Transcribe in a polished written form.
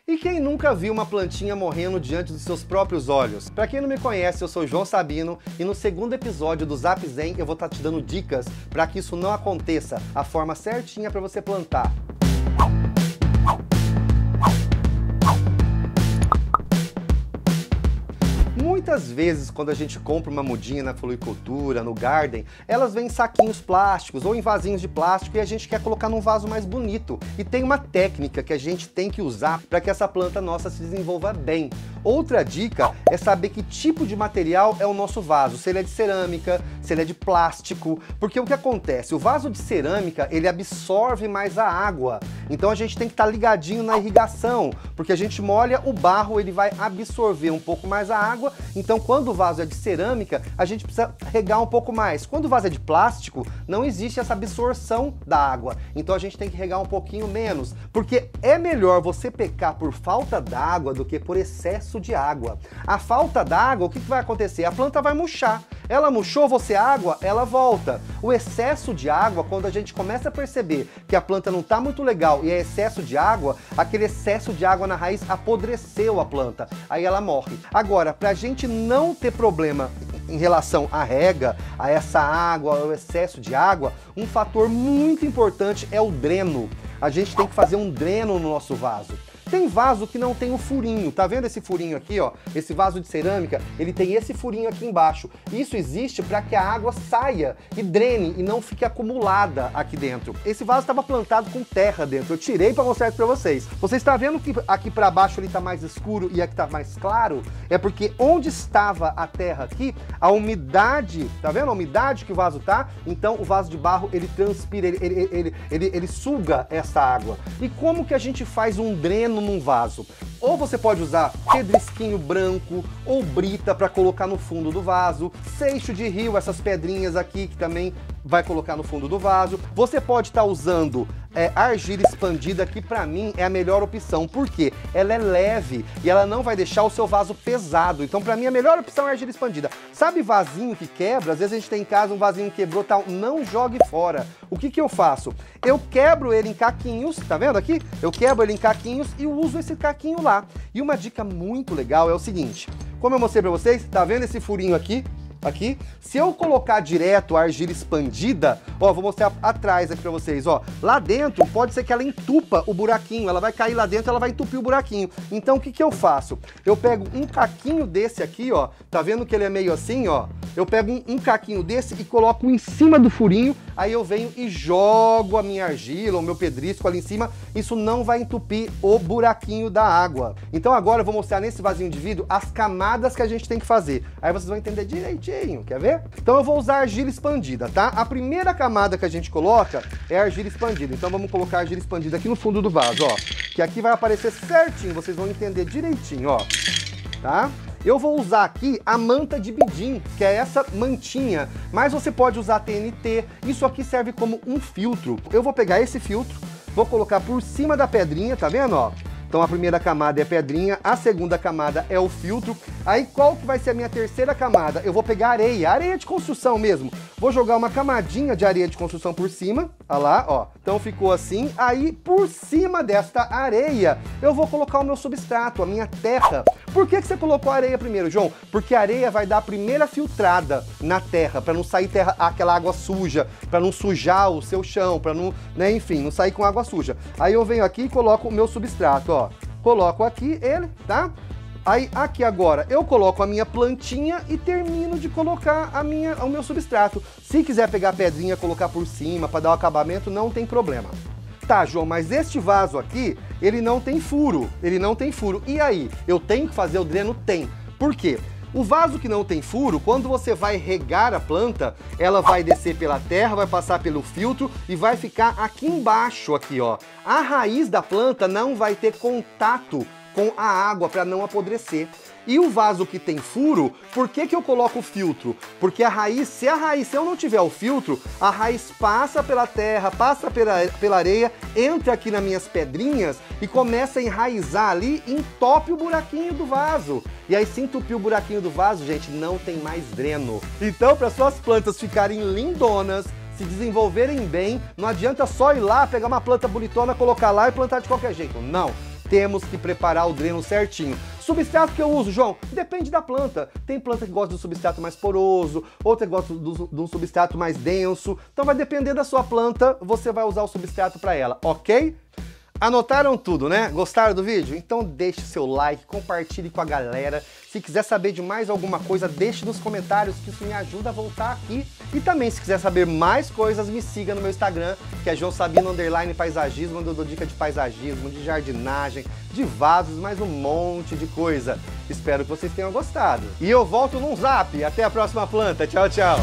E quem nunca viu uma plantinha morrendo diante dos seus próprios olhos? Para quem não me conhece, eu sou João Sabino e no segundo episódio do Zap Zen eu vou estar te dando dicas para que isso não aconteça, a forma certinha para você plantar. Muitas vezes, quando a gente compra uma mudinha na floricultura, no garden, elas vêm em saquinhos plásticos ou em vasinhos de plástico e a gente quer colocar num vaso mais bonito. E tem uma técnica que a gente tem que usar para que essa planta nossa se desenvolva bem. Outra dica é saber que tipo de material é o nosso vaso, se ele é de cerâmica, se ele é de plástico, porque o que acontece? O vaso de cerâmica, ele absorve mais a água, então a gente tem que estar ligadinho na irrigação, porque a gente molha o barro, ele vai absorver um pouco mais a água, então quando o vaso é de cerâmica, a gente precisa regar um pouco mais. Quando o vaso é de plástico, não existe essa absorção da água, então a gente tem que regar um pouquinho menos, porque é melhor você pecar por falta d'água do que por excesso de água. A falta d'água, o que vai acontecer? A planta vai murchar. Ela murchou, você água, ela volta. O excesso de água, quando a gente começa a perceber que a planta não está muito legal e é excesso de água, aquele excesso de água na raiz apodreceu a planta, aí ela morre. Agora, para a gente não ter problema em relação à rega, a essa água, ao excesso de água, um fator muito importante é o dreno. A gente tem que fazer um dreno no nosso vaso. Tem vaso que não tem o furinho, tá vendo esse furinho aqui, ó? Esse vaso de cerâmica, ele tem esse furinho aqui embaixo. Isso existe para que a água saia e drene e não fique acumulada aqui dentro. Esse vaso estava plantado com terra dentro, eu tirei para mostrar isso para vocês. Você está vendo que aqui para baixo ele está mais escuro e aqui está mais claro? É porque onde estava a terra aqui, a umidade, tá vendo a umidade que o vaso tá? Então o vaso de barro, ele transpira, ele suga essa água. E como que a gente faz um dreno num vaso? Ou você pode usar pedrisquinho branco ou brita para colocar no fundo do vaso, seixo de rio, essas pedrinhas aqui que também vai colocar no fundo do vaso. Você pode estar usando argila expandida, que para mim é a melhor opção, porque ela é leve e ela não vai deixar o seu vaso pesado. Então para mim a melhor opção é a argila expandida. Sabe vasinho que quebra? Às vezes a gente tem em casa um vasinho que quebrou, tal, não jogue fora. O que eu faço? Eu quebro ele em caquinhos, tá vendo aqui? Eu quebro ele em caquinhos e uso esse caquinho lá. E uma dica muito legal é o seguinte, como eu mostrei para vocês, tá vendo esse furinho aqui? Aqui, se eu colocar direto a argila expandida, ó, vou mostrar atrás aqui pra vocês, ó, lá dentro pode ser que ela entupa o buraquinho, ela vai cair lá dentro, ela vai entupir o buraquinho. Então o que eu faço? Eu pego um caquinho desse aqui, ó, tá vendo que ele é meio assim, ó? Eu pego um caquinho desse e coloco em cima do furinho, aí eu venho e jogo a minha argila, o meu pedrisco ali em cima, isso não vai entupir o buraquinho da água. Então agora eu vou mostrar nesse vasinho de vidro as camadas que a gente tem que fazer, aí vocês vão entender direitinho, quer ver? Então eu vou usar argila expandida, tá? A primeira camada que a gente coloca é a argila expandida, então vamos colocar a argila expandida aqui no fundo do vaso, ó, que aqui vai aparecer certinho, vocês vão entender direitinho, ó, tá? Eu vou usar aqui a manta de bidim, que é essa mantinha, mas você pode usar TNT, isso aqui serve como um filtro. Eu vou pegar esse filtro, vou colocar por cima da pedrinha, tá vendo, ó? Então a primeira camada é a pedrinha, a segunda camada é o filtro. Aí qual que vai ser a minha terceira camada? Eu vou pegar areia de construção mesmo. Vou jogar uma camadinha de areia de construção por cima, olha lá, ó. Então ficou assim, aí por cima desta areia eu vou colocar o meu substrato, a minha terra. Por que você colocou a areia primeiro, João? Porque a areia vai dar a primeira filtrada na terra, para não sair aquela água suja, para não sujar o seu chão, para não, né, enfim, não sair com água suja. Aí eu venho aqui e coloco o meu substrato, ó. Coloco aqui ele, tá? Aí aqui agora eu coloco a minha plantinha e termino de colocar o meu substrato. Se quiser pegar a pedrinha e colocar por cima para dar o acabamento, não tem problema. Tá, João, mas este vaso aqui, ele não tem furo, E aí, eu tenho que fazer o dreno? Tem. Por quê? O vaso que não tem furo, quando você vai regar a planta, ela vai descer pela terra, vai passar pelo filtro e vai ficar aqui embaixo, aqui, ó. A raiz da planta não vai ter contato com a água para não apodrecer. E o vaso que tem furo, por que eu coloco o filtro? Porque a raiz, se eu não tiver o filtro, a raiz passa pela terra, passa pela areia, entra aqui nas minhas pedrinhas e começa a enraizar ali e entope o buraquinho do vaso. E aí se entupir o buraquinho do vaso, gente, não tem mais dreno. Então, para suas plantas ficarem lindonas, se desenvolverem bem, não adianta só ir lá, pegar uma planta bonitona, colocar lá e plantar de qualquer jeito. Não. temos que preparar o dreno certinho. Substrato que eu uso, João, depende da planta. Tem planta que gosta do substrato mais poroso, outra que gosta de um substrato mais denso. Então vai depender da sua planta, você vai usar o substrato para ela, ok? Anotaram tudo, né? Gostaram do vídeo? Então deixe seu like, compartilhe com a galera. Se quiser saber de mais alguma coisa, deixe nos comentários, que isso me ajuda a voltar aqui. E também, se quiser saber mais coisas, me siga no meu Instagram, que é joãosabino_paisagismo, onde eu dou dica de paisagismo, de jardinagem, de vasos, mais um monte de coisa. Espero que vocês tenham gostado. E eu volto num zap. Até a próxima planta. Tchau, tchau.